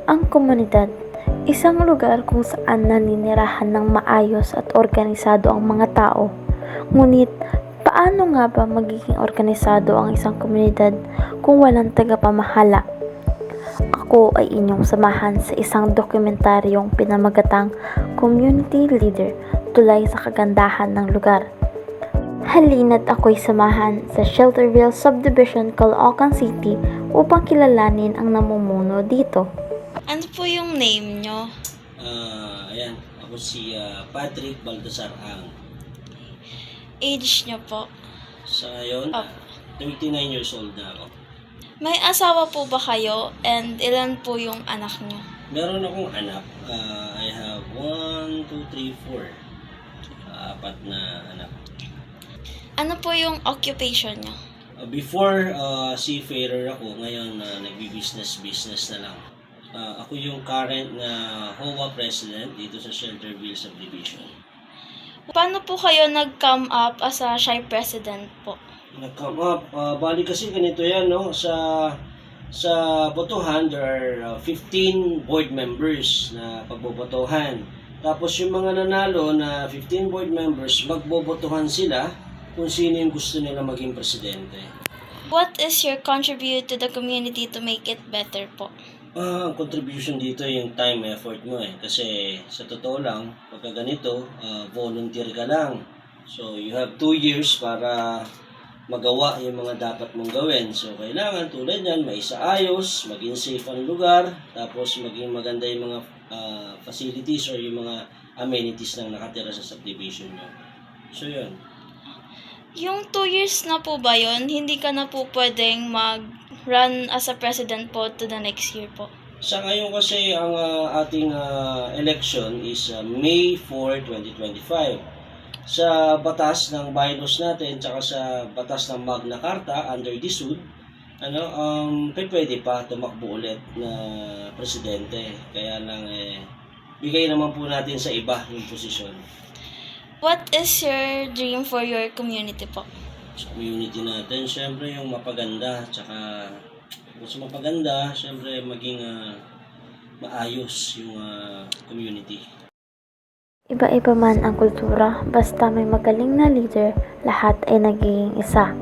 Ang komunidad, isang lugar kung saan naninirahan ng maayos at organisado ang mga tao. Ngunit, paano nga ba magiging organisado ang isang komunidad kung walang tagapamahala? Ako ay inyong samahan sa isang dokumentaryong pinamagatang Community Leader tulay sa kagandahan ng lugar. Halina't ako'y samahan sa Shelterville Subdivision, Caloocan City upang kilalanin ang namumuno dito. Ano po yung name nyo? Ayan, ako si Patrick Baltasar Ang. Age nyo po? Sa ngayon, Opo. 29 years old na ako. May asawa po ba kayo? And ilan po yung anak nyo? Meron akong anak. I have 1, 2, 3, 4. Apat na anak. Ano po yung occupation nyo? Before, seafarer ako. Ngayon, nagbi-business na lang. Ako yung current na HOA president dito sa Shelterville Subdivision. Paano po kayo nag-come up as a shy president po? Nag-come up. Bali kasi ganito yan, no? Sa botohan, there are 15 board members na pagbobotohan. Tapos yung mga nanalo na 15 board members, magbobotohan sila kung sino yung gusto nila maging presidente. What is your contribute to the community to make it better po? Ang contribution dito yung time effort mo eh. Kasi sa totoo lang, pagka ganito, volunteer ka lang. So you have 2 years para magawa yung mga dapat mong gawin. So kailangan tulad yan, maisaayos, maging safe ang lugar, tapos maging maganda yung mga facilities or yung mga amenities na nakatira sa subdivision nyo. So yun. Yung 2 years na po ba yun, hindi ka na po pwedeng mag-run as a president po to the next year po? Sa ngayon kasi ang ating election is May 4, 2025. Sa batas ng bylaws natin tsaka sa batas ng Magna Carta under DSUD, pwede pa tumakbo ulit na presidente. Kaya lang bigay naman po natin sa iba yung posisyon. What is your dream for your community po? Sa community natin, syempre yung mapaganda, tsaka mas mapaganda, syempre maging maayos yung community. Iba-iba man ang kultura, basta may magaling na leader, lahat ay nagiging isa.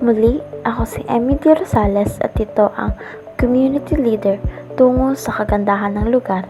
Muli, ako si Emily Rosales at ito ang Community Leader tungo sa kagandahan ng lugar.